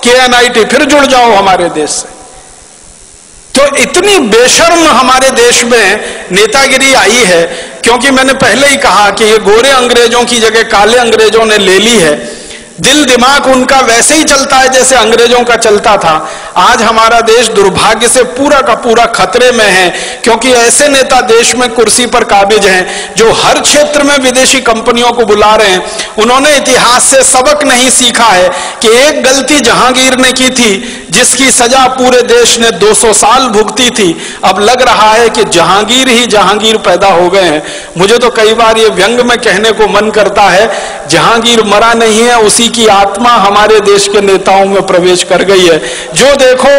KNIT, फिर जुड़ जाओ हमारे देश से। तो इतनी बेशर्म हमारे देश में नेतागिरी आई है, क्योंकि मैंने पहले ही कहा कि ये गोरे अंग्रेजों की जगह काले अंग्रेजों ने ले ली है। दिल दिमाग उनका वैसे ही चलता है जैसे अंग्रेजों का चलता था। आज हमारा देश दुर्भाग्य से पूरा का पूरा खतरे में है, क्योंकि ऐसे नेता देश में कुर्सी पर काबिज हैं जो हर क्षेत्र में विदेशी कंपनियों को बुला रहे हैं। उन्होंने इतिहास से सबक नहीं सीखा है कि एक गलती जहांगीर ने की थी जिसकी सजा पूरे देश ने 200 साल भुगती थी। अब लग रहा है कि जहांगीर ही जहांगीर पैदा हो गए हैं। मुझे तो कई बार ये व्यंग में कहने को मन करता है, जहांगीर मरा नहीं है, उसी की आत्मा हमारे देश के नेताओं में प्रवेश कर गई है। जो देखो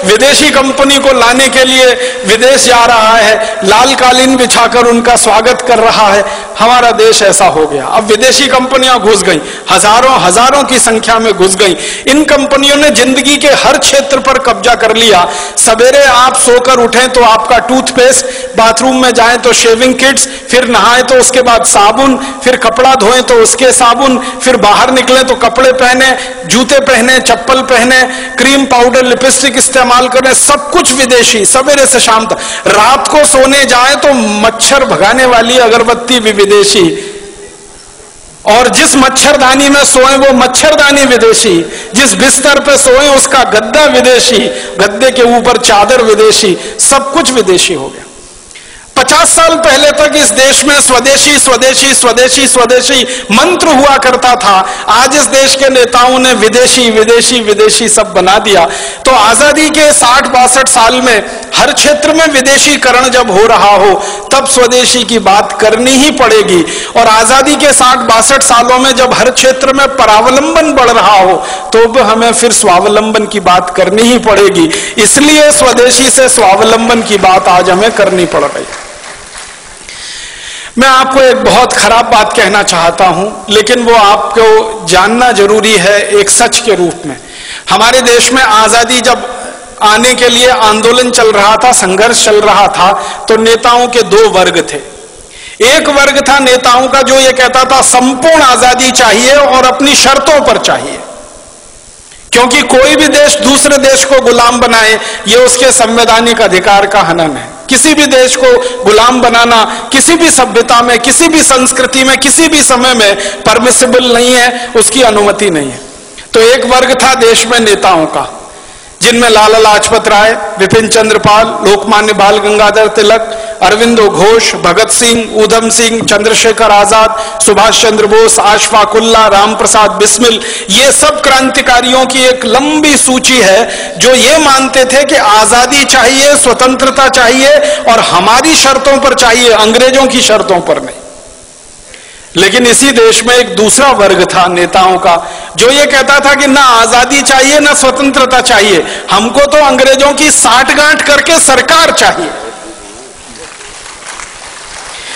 विदेशी कंपनी को लाने के लिए विदेश जा रहा है, लाल कालीन बिछाकर उनका स्वागत कर रहा है। हमारा देश ऐसा हो गया। अब विदेशी कंपनियां घुस गई, हजारों हजारों की संख्या में घुस गई। इन कंपनियों ने जिंदगी के हर क्षेत्र पर कब्जा कर लिया। सवेरे आप सोकर उठें तो आपका टूथपेस्ट, बाथरूम में जाएं तो शेविंग किट्स, फिर नहाएं तो उसके बाद साबुन, फिर कपड़ा धोएं तो उसके साबुन, फिर बाहर निकलें तो कपड़े पहने, जूते पहने, चप्पल पहने, क्रीम पाउडर लिपस्टिक इस्तेमाल करें, सब कुछ विदेशी। सवेरे से शाम तक, रात को सोने जाएं तो मच्छर भगाने वाली अगरबत्ती भी विदेशी, और जिस मच्छरदानी में सोए वो मच्छरदानी विदेशी, जिस बिस्तर पे सोए उसका गद्दा विदेशी, गद्दे के ऊपर चादर विदेशी, सब कुछ विदेशी हो गया। 50 साल पहले तक इस देश में स्वदेशी स्वदेशी स्वदेशी स्वदेशी मंत्र हुआ करता था। आज इस देश के नेताओं ने विदेशी विदेशी विदेशी सब बना दिया। तो आजादी के 60-62 साल में हर क्षेत्र में विदेशीकरण जब हो रहा हो तब स्वदेशी की बात करनी ही पड़ेगी। और आजादी के 60-62 सालों में जब हर क्षेत्र में परावलंबन बढ़ रहा हो तो हमें फिर स्वावलंबन की बात करनी ही पड़ेगी। इसलिए स्वदेशी से स्वावलंबन की बात आज हमें करनी पड़ रही है। मैं आपको एक बहुत खराब बात कहना चाहता हूं, लेकिन वो आपको जानना जरूरी है एक सच के रूप में। हमारे देश में आजादी जब आने के लिए आंदोलन चल रहा था, संघर्ष चल रहा था, तो नेताओं के 2 वर्ग थे। एक वर्ग था नेताओं का जो ये कहता था संपूर्ण आजादी चाहिए और अपनी शर्तों पर चाहिए, क्योंकि कोई भी देश दूसरे देश को गुलाम बनाए ये उसके संवैधानिक अधिकार का हनन है। किसी भी देश को गुलाम बनाना किसी भी सभ्यता में, किसी भी संस्कृति में, किसी भी समय में परमिसिबल नहीं है, उसकी अनुमति नहीं है। तो एक वर्ग था देश में नेताओं का, जिनमें लाला लाजपत राय, विपिन चंद्र पाल, लोकमान्य बाल गंगाधर तिलक, अरविंदो घोष, भगत सिंह, ऊधम सिंह, चंद्रशेखर आजाद, सुभाष चंद्र बोस, अशफाक उल्लाह, राम प्रसाद बिस्मिल, ये सब क्रांतिकारियों की एक लंबी सूची है जो ये मानते थे कि आजादी चाहिए, स्वतंत्रता चाहिए और हमारी शर्तों पर चाहिए, अंग्रेजों की शर्तों पर नहीं। लेकिन इसी देश में एक दूसरा वर्ग था नेताओं का जो ये कहता था कि ना आजादी चाहिए ना स्वतंत्रता चाहिए, हमको तो अंग्रेजों की साठगांठ करके सरकार चाहिए।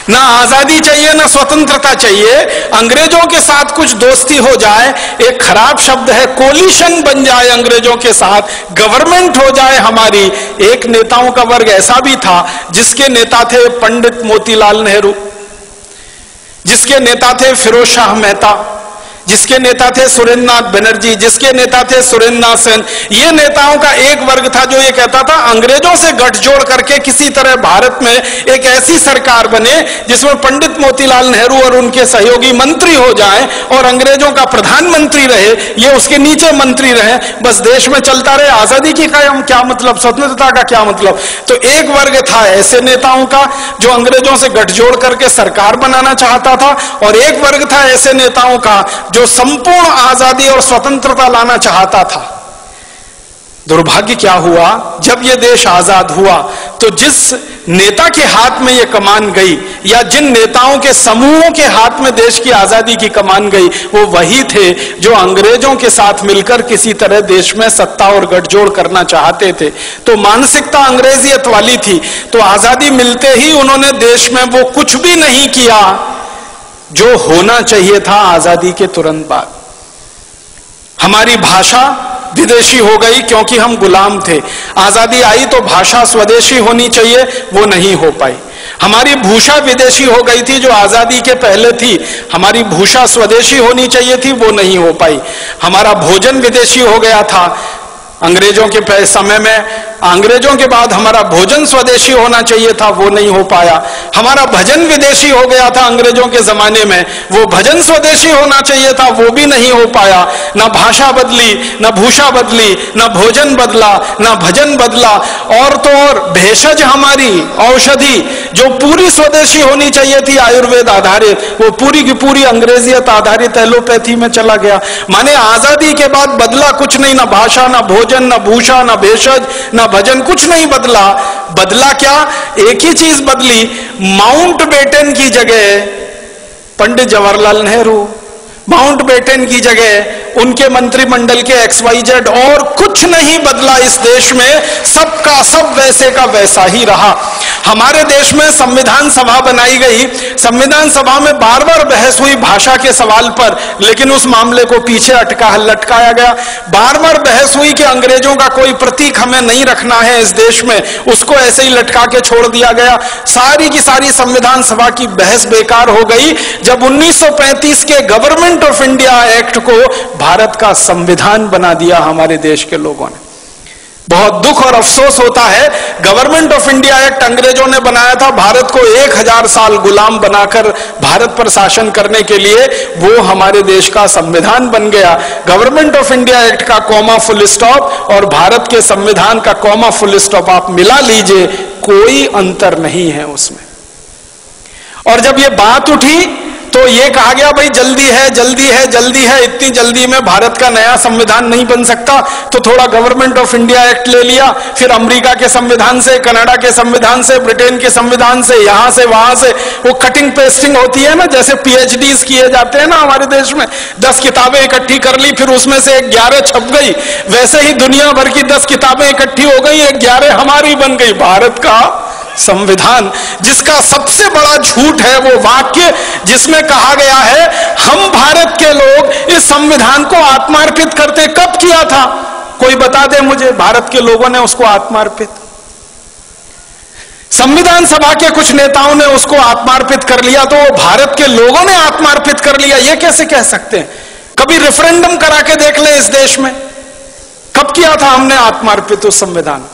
ना आजादी चाहिए ना स्वतंत्रता चाहिए, अंग्रेजों के साथ कुछ दोस्ती हो जाए, एक खराब शब्द है कोलिशन बन जाए अंग्रेजों के साथ, गवर्नमेंट हो जाए हमारी। एक नेताओं का वर्ग ऐसा भी था जिसके नेता थे पंडित मोतीलाल नेहरू, जिसके नेता थे फिरोज शाह मेहता, जिसके नेता थे सुरेंद्र नाथ बनर्जी, जिसके नेता थे सुरेंद्र नाथ सेन। ये नेताओं का एक वर्ग था जो ये कहता था अंग्रेजों से गठजोड़ करके किसी तरह भारत में एक ऐसी सरकार बने जिसमें पंडित मोतीलाल नेहरू और उनके सहयोगी मंत्री हो जाएं और अंग्रेजों का प्रधानमंत्री रहे, ये उसके नीचे मंत्री रहे, बस देश में चलता रहे। आजादी की क्या मतलब, स्वतंत्रता का क्या मतलब। तो एक वर्ग था ऐसे नेताओं का जो अंग्रेजों से गठजोड़ करके सरकार बनाना चाहता था, और एक वर्ग था ऐसे नेताओं का जो संपूर्ण आजादी और स्वतंत्रता लाना चाहता था। दुर्भाग्य क्या हुआ, जब यह देश आजाद हुआ तो जिस नेता के हाथ में यह कमान गई या जिन नेताओं के समूहों के हाथ में देश की आजादी की कमान गई, वो वही थे जो अंग्रेजों के साथ मिलकर किसी तरह देश में सत्ता और गठजोड़ करना चाहते थे। तो मानसिकता अंग्रेजियत वाली थी। तो आजादी मिलते ही उन्होंने देश में वो कुछ भी नहीं किया जो होना चाहिए था आजादी के तुरंत बाद। हमारी भाषा विदेशी हो गई क्योंकि हम गुलाम थे। आजादी आई तो भाषा स्वदेशी होनी चाहिए, वो नहीं हो पाई। हमारी भूषा विदेशी हो गई थी जो आजादी के पहले थी, हमारी भूषा स्वदेशी होनी चाहिए थी, वो नहीं हो पाई। हमारा भोजन विदेशी हो गया था, अंग्रेजों के समय में अंग्रेजों के बाद हमारा भोजन स्वदेशी होना चाहिए था, वो नहीं हो पाया। हमारा भजन विदेशी हो गया था अंग्रेजों के जमाने में, वो भजन स्वदेशी होना चाहिए था, वो भी नहीं हो पाया। ना भाषा बदली, ना भूषा बदली, ना भोजन बदला, ना भजन बदला। और तो और भेषज हमारी औषधि जो पूरी स्वदेशी होनी चाहिए थी आयुर्वेद आधारित, वो पूरी की पूरी अंग्रेजियत आधारित एलोपैथी में चला गया। माने आजादी के बाद बदला कुछ नहीं, ना भाषा, ना भोजन, ना भूषा, ना भेषज, ना भजन, कुछ नहीं बदला। बदला क्या? एक ही चीज बदली, माउंटबेटन की जगह पंडित जवाहरलाल नेहरू, माउंटबेटन की जगह उनके मंत्रिमंडल के XYZ, और कुछ नहीं बदला इस देश में। सबका सब वैसे का वैसा ही रहा। हमारे देश में संविधान सभा बनाई गई, संविधान सभा में बार बार बहस हुई भाषा के सवाल पर, लेकिन उस मामले को पीछे लटकाया गया। बार बार बहस हुई कि अंग्रेजों का कोई प्रतीक हमें नहीं रखना है इस देश में, उसको ऐसे ही लटका के छोड़ दिया गया। सारी की सारी संविधान सभा की बहस बेकार हो गई जब 1935 के गवर्नमेंट ऑफ इंडिया एक्ट को भारत का संविधान बना दिया हमारे देश के लोगों ने। बहुत दुख और अफसोस होता है, गवर्नमेंट ऑफ इंडिया एक्ट अंग्रेजों ने बनाया था भारत को 1000 साल गुलाम बनाकर भारत पर शासन करने के लिए, वो हमारे देश का संविधान बन गया। गवर्नमेंट ऑफ इंडिया एक्ट का कॉमा फुल स्टॉप और भारत के संविधान का कॉमा फुल स्टॉप आप मिला लीजिए, कोई अंतर नहीं है उसमें। और जब ये बात उठी तो ये कहा गया भाई जल्दी है, जल्दी है, जल्दी है, इतनी जल्दी में भारत का नया संविधान नहीं बन सकता, तो थोड़ा गवर्नमेंट ऑफ इंडिया एक्ट ले लिया, फिर अमेरिका के संविधान से, कनाडा के संविधान से, ब्रिटेन के संविधान से, यहां से वहां से वो कटिंग पेस्टिंग होती है ना, जैसे PhDs किए जाते हैं ना हमारे देश में। 10 किताबें इकट्ठी कर ली, फिर उसमें से 11 छप गई, वैसे ही दुनिया भर की 10 किताबें इकट्ठी हो गई, 11 हमारी बन गई, भारत का संविधान। जिसका सबसे बड़ा झूठ है वो वाक्य जिसमें कहा गया है हम भारत के लोग इस संविधान को आत्मार्पित करते। कब किया था? कोई बता दे मुझे, भारत के लोगों ने उसको आत्मार्पित? संविधान सभा के कुछ नेताओं ने उसको आत्मार्पित कर लिया, तो वो भारत के लोगों ने आत्मार्पित कर लिया, ये कैसे कह सकते हैं? कभी रेफरेंडम करा के देख ले इस देश में, कब किया था हमने आत्मार्पित उस संविधान?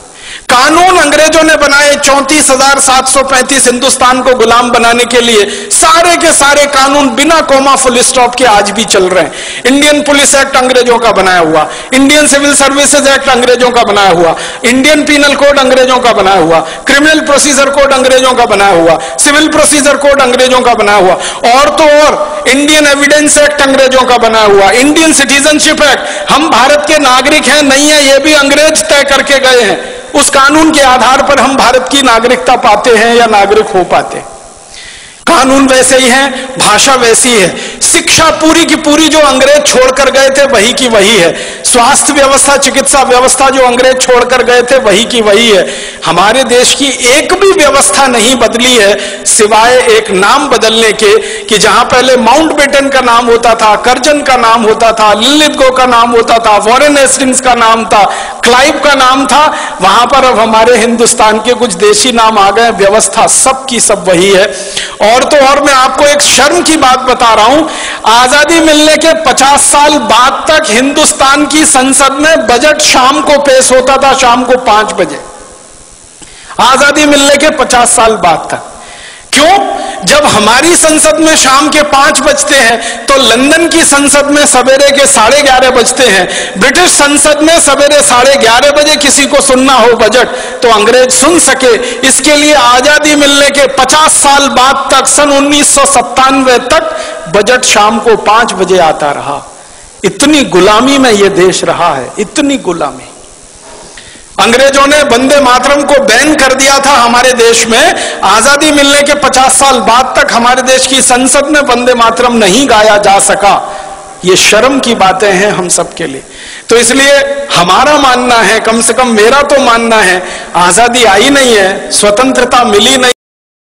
कानून अंग्रेजों ने बनाए 34,735 हिंदुस्तान को गुलाम बनाने के लिए, सारे के सारे कानून बिना कोमा फुल स्टॉप के आज भी चल रहे हैं। इंडियन पुलिस एक्ट अंग्रेजों का बनाया हुआ, इंडियन सिविल सर्विसेज एक्ट अंग्रेजों का बनाया हुआ, इंडियन पीनल कोड अंग्रेजों का बनाया हुआ, क्रिमिनल प्रोसीजर कोड अंग्रेजों का बनाया हुआ, सिविल प्रोसीजर कोड अंग्रेजों का बनाया हुआ, और तो और इंडियन एविडेंस एक्ट अंग्रेजों का बनाया हुआ, इंडियन सिटीजनशिप एक्ट। हम भारत के नागरिक हैं नहीं है, ये भी अंग्रेज तय करके गए हैं। उस कानून के आधार पर हम भारत की नागरिकता पाते हैं या नागरिक हो पाते हैं। कानून वैसे ही है, भाषा वैसी है, शिक्षा पूरी की पूरी जो अंग्रेज छोड़कर गए थे वही की वही है, स्वास्थ्य व्यवस्था, चिकित्सा व्यवस्था जो अंग्रेज छोड़कर गए थे वही की वही है। हमारे देश की एक भी व्यवस्था नहीं बदली है सिवाय एक नाम बदलने के, कि जहां पहले माउंटबेटन का नाम होता था, कर्जन का नाम होता था, लिलिथगो का नाम होता था, वॉरेन हेस्टिंग्स का नाम था, क्लाइव का नाम था, वहां पर अब हमारे हिंदुस्तान के कुछ देशी नाम आ गए, व्यवस्था सब की सब वही है। और तो और मैं आपको एक शर्म की बात बता रहा हूं, आजादी मिलने के 50 साल बाद तक हिंदुस्तान की संसद में बजट शाम को पेश होता था, शाम को 5 बजे। आजादी मिलने के 50 साल बाद तक। क्यों? जब हमारी संसद में शाम के 5 बजते हैं तो लंदन की संसद में सवेरे के 11:30 बजते हैं। ब्रिटिश संसद में सवेरे 11:30 बजे किसी को सुनना हो बजट तो अंग्रेज सुन सके, इसके लिए आजादी मिलने के 50 साल बाद तक, सन 1997 तक बजट शाम को 5 बजे आता रहा। इतनी गुलामी में यह देश रहा है, इतनी गुलामी। अंग्रेजों ने वंदे मातरम को बैन कर दिया था हमारे देश में, आजादी मिलने के 50 साल बाद तक हमारे देश की संसद में वंदे मातरम नहीं गाया जा सका। ये शर्म की बातें हैं हम सब के लिए। तो इसलिए हमारा मानना है, कम से कम मेरा तो मानना है, आजादी आई नहीं है, स्वतंत्रता मिली नहीं